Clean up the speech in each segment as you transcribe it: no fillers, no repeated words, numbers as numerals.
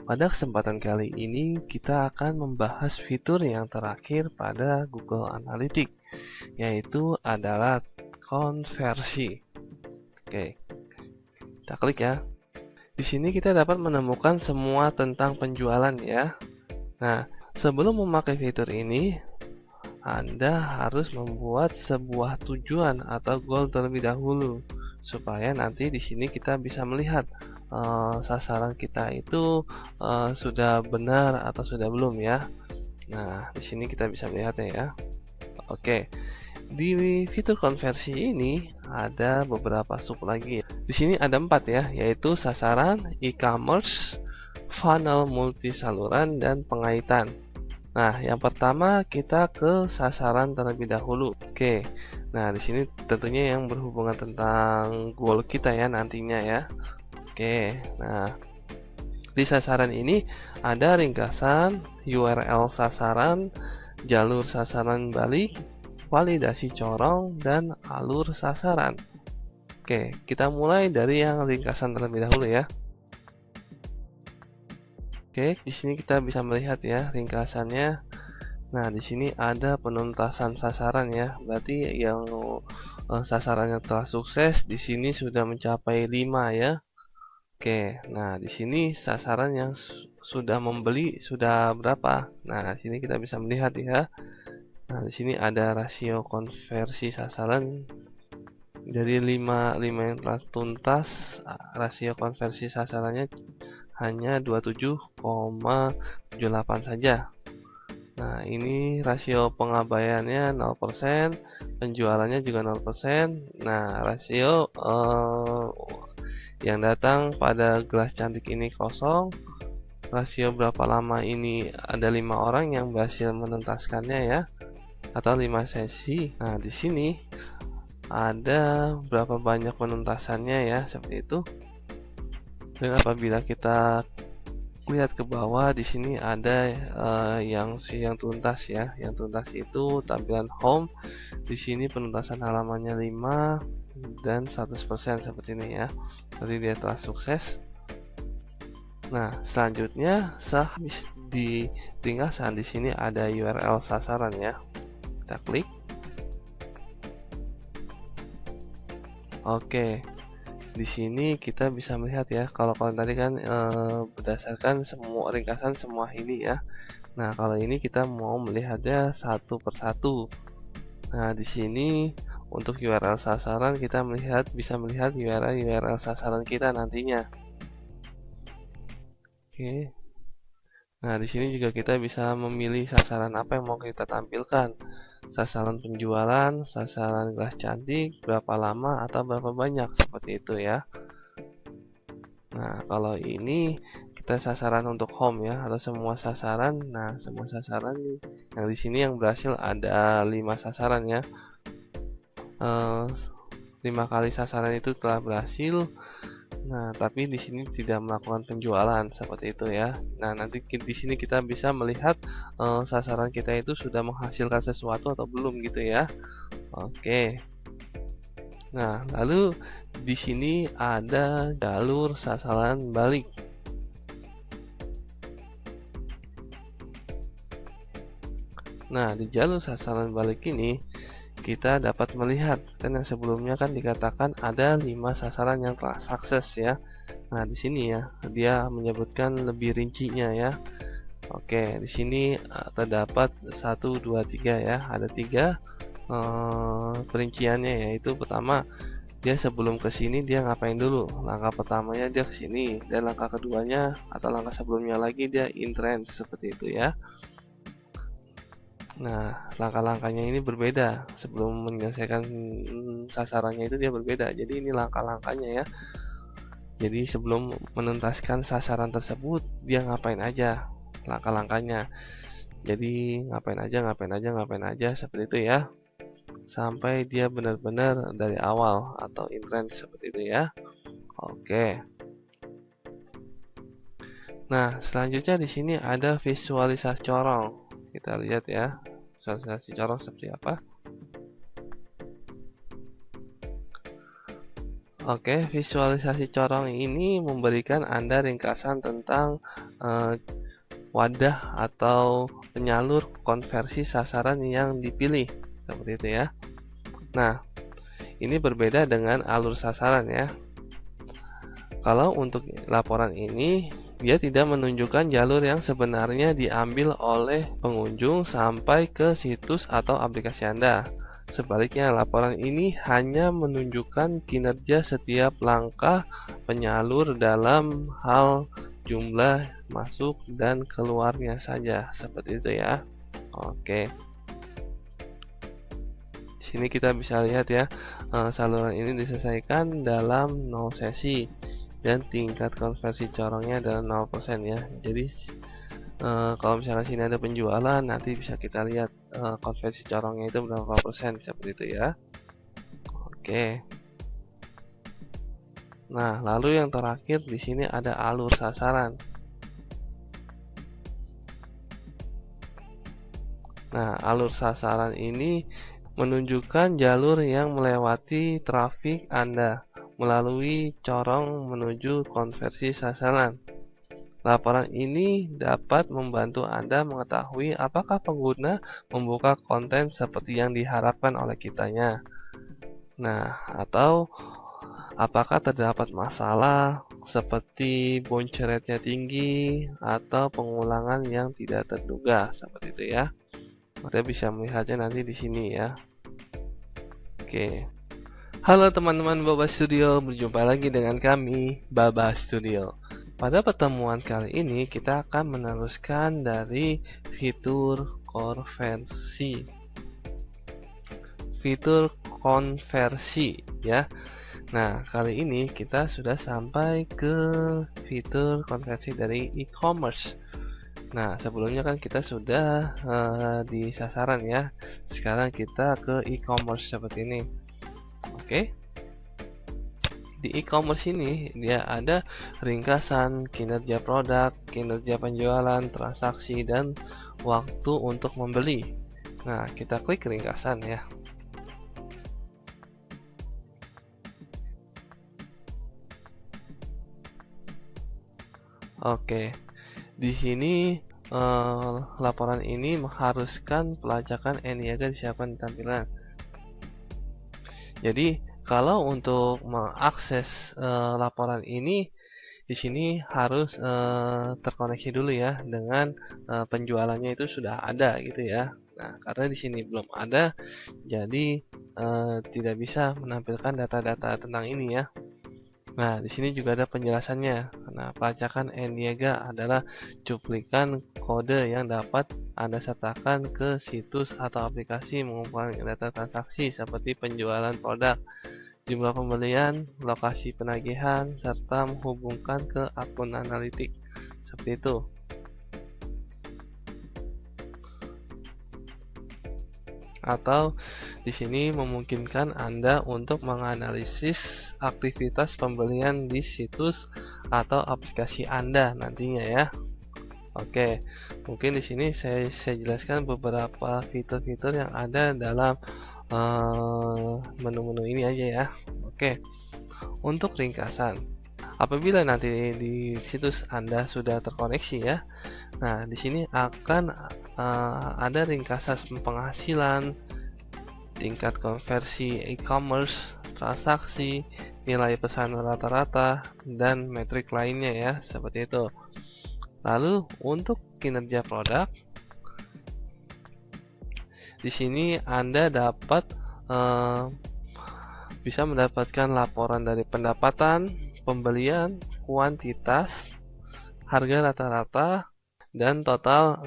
Pada kesempatan kali ini kita akan membahas fitur yang terakhir pada Google Analytics, yaitu adalah konversi. Oke, kita klik ya. Di sini kita dapat menemukan semua tentang penjualan ya. Nah, sebelum memakai fitur ini, Anda harus membuat sebuah tujuan atau goal terlebih dahulu supaya nanti di sini kita bisa melihat sasaran kita itu sudah benar atau sudah belum ya. Nah, di sini kita bisa melihatnya ya. Oke. Di fitur konversi ini ada beberapa sub lagi. Di sini ada 4 ya, yaitu sasaran, e-commerce, funnel multi saluran, dan pengaitan. Nah, yang pertama kita ke sasaran terlebih dahulu. Oke. Nah, di sini tentunya yang berhubungan tentang goal kita ya nantinya ya. Oke. Nah, di sasaran ini ada ringkasan, URL sasaran, jalur sasaran balik, validasi corong, dan alur sasaran. Oke, kita mulai dari yang ringkasan terlebih dahulu ya. Oke, di sini kita bisa melihat ya ringkasannya. Nah, di sini ada penuntasan sasaran ya. Berarti yang sasarannya telah sukses di sini sudah mencapai 5 ya. Oke, nah di sini sasaran yang sudah membeli sudah berapa? Nah, di sini kita bisa melihat ya. Nah, di sini ada rasio konversi sasaran dari 5 yang telah tuntas, rasio konversi sasarannya hanya 27,78 saja. Nah, ini rasio pengabaiannya 0%, penjualannya juga 0%. Nah, rasio yang datang pada gelas cantik ini kosong. Rasio berapa lama ini ada 5 orang yang berhasil menuntaskannya ya, atau 5 sesi. Nah, di sini ada berapa banyak penuntasannya ya, seperti itu. Dan apabila kita lihat ke bawah di sini ada yang tuntas ya. Yang tuntas itu tampilan home. Di sini penuntasan halamannya 5 dan 100% seperti ini ya. Jadi dia telah sukses. Nah, selanjutnya di ringkasan di sini ada URL sasaran ya. Kita klik. Oke. Di sini kita bisa melihat ya, kalau tadi kan berdasarkan semua ringkasan semua ini ya. Nah, kalau ini kita mau melihatnya satu persatu. Nah, di sini untuk URL sasaran kita bisa melihat URL sasaran kita nantinya. Oke. Nah, di sini juga kita bisa memilih sasaran apa yang mau kita tampilkan. Sasaran penjualan, sasaran gelas cantik, berapa lama atau berapa banyak, seperti itu ya. Nah, kalau ini kita sasaran untuk home ya, atau semua sasaran. Nah, semua sasaran yang di sini yang berhasil ada 5 sasaran ya. 5 kali sasaran itu telah berhasil. Nah, tapi di sini tidak melakukan penjualan seperti itu ya. Nah, nanti di sini kita bisa melihat sasaran kita itu sudah menghasilkan sesuatu atau belum gitu ya. Oke. Nah, lalu di sini ada jalur sasaran balik. Nah, di jalur sasaran balik ini kita dapat melihat, kan yang sebelumnya kan dikatakan ada 5 sasaran yang telah sukses ya. Nah, di sini ya dia menyebutkan lebih rincinya ya. Oke, di sini terdapat 1 2 3 ya. Ada 3 perinciannya, yaitu pertama dia sebelum ke sini dia ngapain dulu. Langkah pertamanya dia ke sini, dan langkah keduanya atau langkah sebelumnya lagi dia entrance seperti itu ya. Nah, langkah-langkahnya ini berbeda. Sebelum menyelesaikan sasarannya itu dia berbeda. Jadi ini langkah-langkahnya ya. Jadi sebelum menuntaskan sasaran tersebut dia ngapain aja, langkah-langkahnya. Jadi ngapain aja seperti itu ya. Sampai dia benar-benar dari awal atau entrance seperti itu ya. Oke. Nah, selanjutnya di sini ada visualisasi corong. Kita lihat ya, visualisasi corong seperti apa. Oke, visualisasi corong ini memberikan Anda ringkasan tentang wadah atau penyalur konversi sasaran yang dipilih, seperti itu ya. Nah, ini berbeda dengan alur sasaran ya. Kalau untuk laporan ini, dia tidak menunjukkan jalur yang sebenarnya diambil oleh pengunjung sampai ke situs atau aplikasi Anda. Sebaliknya, laporan ini hanya menunjukkan kinerja setiap langkah penyalur dalam hal jumlah masuk dan keluarnya saja, seperti itu ya. Oke. Di sini kita bisa lihat ya, saluran ini diselesaikan dalam 0 sesi dan tingkat konversi corongnya adalah 0% ya. Jadi kalau misalnya sini ada penjualan, nanti bisa kita lihat konversi corongnya itu berapa persen, seperti itu ya. Oke. Nah, lalu yang terakhir di sini ada alur sasaran. Nah, alur sasaran ini menunjukkan jalur yang melewati trafik Anda melalui corong menuju konversi sasaran. Laporan ini dapat membantu Anda mengetahui apakah pengguna membuka konten seperti yang diharapkan oleh kitanya. Nah, atau apakah terdapat masalah seperti bounce rate-nya tinggi atau pengulangan yang tidak terduga, seperti itu ya. Kita bisa melihatnya nanti di sini ya. Oke. Halo teman-teman Baba Studio, berjumpa lagi dengan kami, Baba Studio. Pada pertemuan kali ini kita akan meneruskan dari fitur konversi. Fitur konversi ya. Nah, kali ini kita sudah sampai ke fitur konversi dari e-commerce. Nah, sebelumnya kan kita sudah di sasaran ya. Sekarang kita ke e-commerce seperti ini. Oke. Di e-commerce ini dia ada ringkasan kinerja produk, kinerja penjualan, transaksi, dan waktu untuk membeli. Nah, kita klik ringkasan ya. Oke. Di sini laporan ini mengharuskan pelacakan e-niaga disiapkan di tampilan. Jadi kalau untuk mengakses laporan ini di sini harus terkoneksi dulu ya dengan penjualannya itu sudah ada gitu ya. Nah, karena di sini belum ada, jadi tidak bisa menampilkan data-data tentang ini ya. Nah, di sini juga ada penjelasannya. Nah, pelacakan e-niaga adalah cuplikan kode yang dapat Anda sertakan ke situs atau aplikasi mengumpulkan data transaksi seperti penjualan produk, jumlah pembelian, lokasi penagihan, serta menghubungkan ke akun analitik. Seperti itu. Atau di sini memungkinkan Anda untuk menganalisis aktivitas pembelian di situs atau aplikasi Anda nantinya ya. Oke, mungkin di sini saya jelaskan beberapa fitur-fitur yang ada dalam menu-menu ini aja ya. Oke, untuk ringkasan, apabila nanti di situs Anda sudah terkoneksi ya, nah di sini akan ada ringkasan penghasilan, tingkat konversi e-commerce, transaksi, nilai pesan rata-rata, dan metrik lainnya ya, seperti itu. Lalu untuk kinerja produk, di sini Anda dapat bisa mendapatkan laporan dari pendapatan, pembelian, kuantitas, harga rata-rata, dan total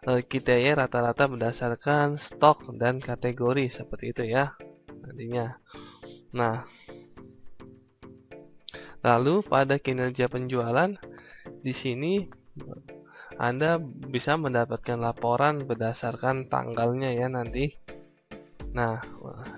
KTY rata-rata berdasarkan stok dan kategori, seperti itu ya nantinya. Nah, lalu pada kinerja penjualan di sini Anda bisa mendapatkan laporan berdasarkan tanggalnya ya nanti. Nah,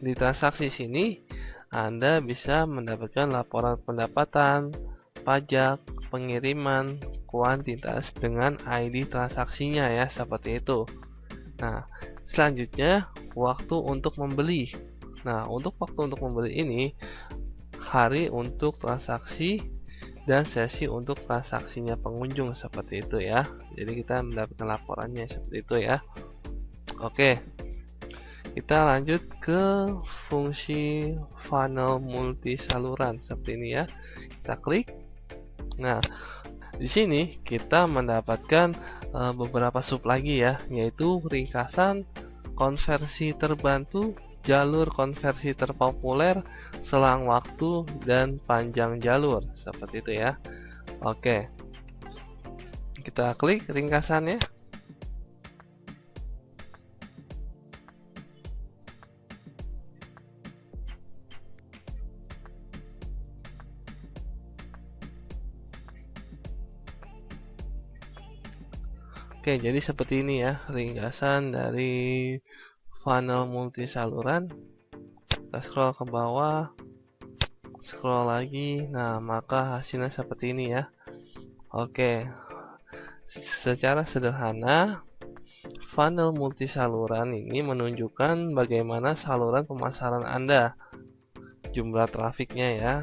di transaksi sini Anda bisa mendapatkan laporan pendapatan, pajak, pengiriman, kuantitas dengan ID transaksinya ya, seperti itu. Nah, selanjutnya waktu untuk membeli. Nah, untuk waktu untuk membeli ini hari untuk transaksi dan sesi untuk transaksinya pengunjung, seperti itu ya. Jadi kita mendapatkan laporannya seperti itu ya. Oke, kita lanjut ke fungsi funnel multi saluran seperti ini ya. Kita klik. Nah, di sini kita mendapatkan beberapa sub lagi ya, yaitu ringkasan, konversi terbantu, jalur konversi terpopuler, selang waktu, dan panjang jalur, seperti itu ya. Oke, kita klik ringkasannya. Oke, jadi seperti ini ya ringkasan dari funnel multi saluran. Kita scroll ke bawah, scroll lagi, nah maka hasilnya seperti ini ya. Oke, secara sederhana funnel multi saluran ini menunjukkan bagaimana saluran pemasaran Anda, jumlah trafiknya ya,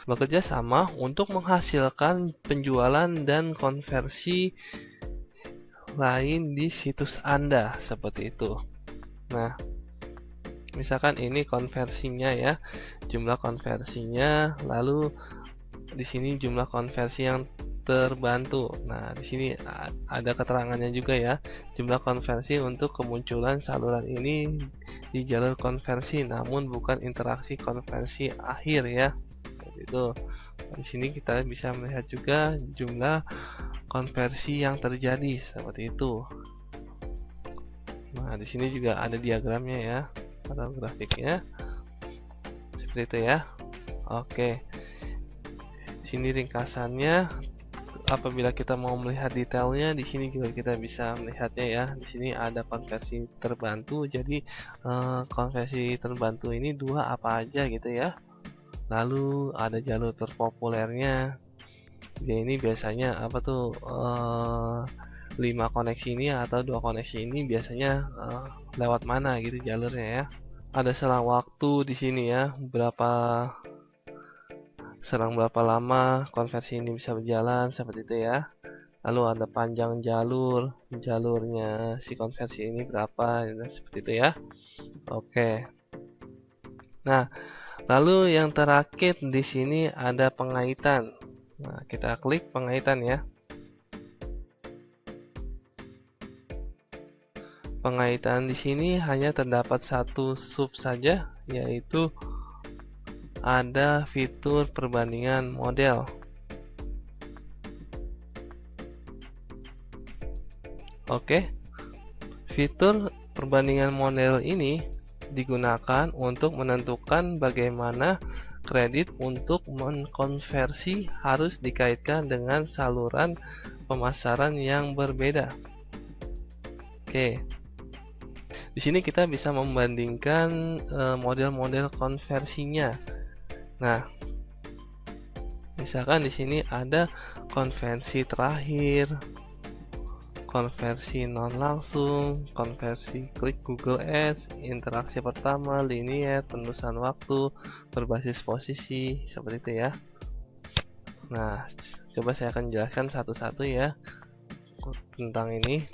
bekerja sama untuk menghasilkan penjualan dan konversi lain di situs Anda, seperti itu. Nah, misalkan ini konversinya ya, jumlah konversinya, lalu di sini jumlah konversi yang terbantu. Nah, di sini ada keterangannya juga ya, jumlah konversi untuk kemunculan saluran ini di jalur konversi, namun bukan interaksi konversi akhir ya. Itu di sini kita bisa melihat juga jumlah konversi yang terjadi, seperti itu. Nah, di sini juga ada diagramnya ya, atau grafiknya, seperti itu ya. Oke, di sini ringkasannya. Apabila kita mau melihat detailnya, di sini juga kita bisa melihatnya ya. Di sini ada konversi terbantu. Jadi konversi terbantu ini dua apa aja gitu ya. Lalu ada jalur terpopulernya. Jadi ini biasanya apa tuh 5 koneksi ini atau 2 koneksi ini biasanya lewat mana gitu jalurnya ya. Ada selang waktu di sini ya, selang berapa lama konversi ini bisa berjalan, seperti itu ya. Lalu ada panjang jalurnya si konversi ini berapa, seperti itu ya. Oke. Nah, lalu yang terakhir di sini ada pengaitan. Nah, kita klik pengaitan ya. Pengaitan di sini hanya terdapat satu sub saja, yaitu ada fitur perbandingan model. Oke, fitur perbandingan model ini digunakan untuk menentukan bagaimana kredit untuk mengkonversi harus dikaitkan dengan saluran pemasaran yang berbeda. Oke, di sini kita bisa membandingkan model-model konversinya. Nah, misalkan di sini ada konversi terakhir, konversi non langsung, konversi klik Google Ads, interaksi pertama, linear, penerusan waktu, berbasis posisi, seperti itu ya. Nah, coba saya akan jelaskan satu-satu ya tentang ini.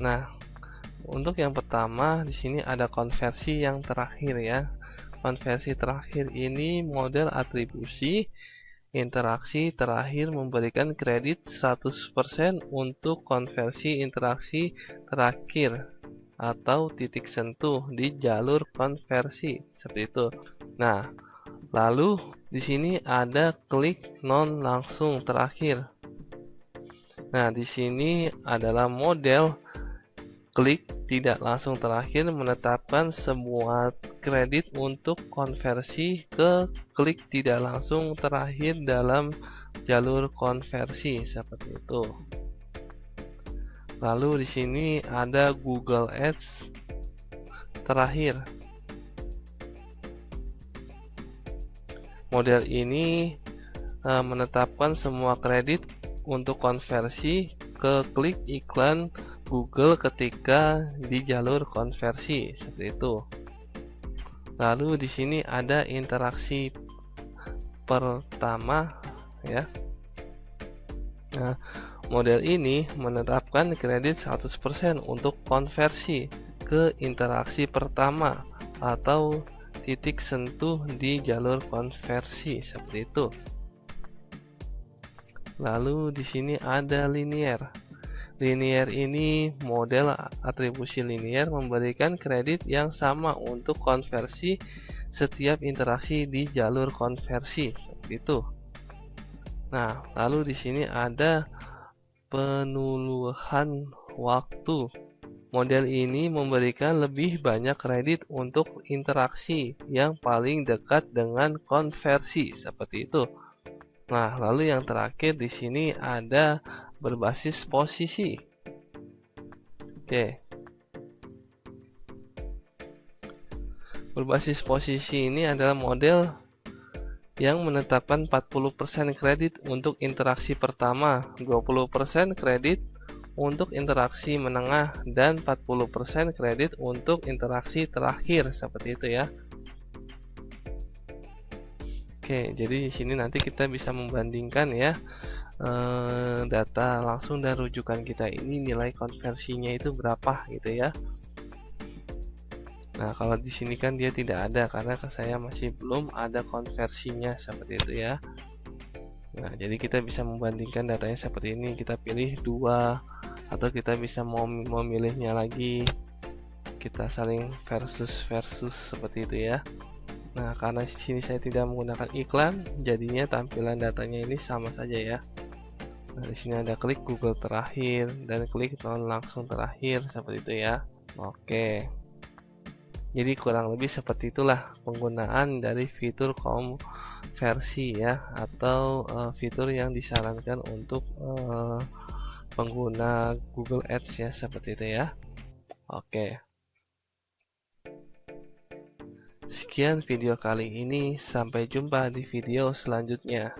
Nah, untuk yang pertama di sini ada konversi yang terakhir ya. Konversi terakhir ini model atribusi interaksi terakhir memberikan kredit 100% untuk konversi interaksi terakhir atau titik sentuh di jalur konversi, seperti itu. Nah, lalu di sini ada klik non langsung terakhir. Nah, di sini adalah model klik tidak langsung terakhir menetapkan semua kredit untuk konversi ke klik tidak langsung terakhir dalam jalur konversi, seperti itu. Lalu di sini ada Google Ads terakhir. Model ini menetapkan semua kredit untuk konversi ke klik iklan Google ketika di jalur konversi, seperti itu. Lalu di sini ada interaksi pertama ya. Nah, model ini menetapkan kredit 100% untuk konversi ke interaksi pertama atau titik sentuh di jalur konversi seperti itu. Lalu di sini ada linear. Linear ini model atribusi linear memberikan kredit yang sama untuk konversi setiap interaksi di jalur konversi seperti itu. Nah, lalu di sini ada penuluhan waktu. Model ini memberikan lebih banyak kredit untuk interaksi yang paling dekat dengan konversi seperti itu. Nah, lalu yang terakhir di sini ada berbasis posisi. Oke. Berbasis posisi ini adalah model yang menetapkan 40% kredit untuk interaksi pertama, 20% kredit untuk interaksi menengah, dan 40% kredit untuk interaksi terakhir seperti itu ya. Oke, jadi di sini nanti kita bisa membandingkan ya data langsung dan rujukan kita ini nilai konversinya itu berapa gitu ya. Nah, kalau di sini kan dia tidak ada karena saya masih belum ada konversinya seperti itu ya. Nah, jadi kita bisa membandingkan datanya seperti ini. Kita pilih dua atau kita bisa memilihnya lagi. Kita saling versus seperti itu ya. Nah, karena di sini saya tidak menggunakan iklan, jadinya tampilan datanya ini sama saja ya. Nah, di sini ada klik Google terakhir dan klik non langsung terakhir seperti itu ya. Oke. Jadi kurang lebih seperti itulah penggunaan dari fitur konversi ya, atau fitur yang disarankan untuk pengguna Google Ads ya, seperti itu ya. Oke. Sekian video kali ini, sampai jumpa di video selanjutnya.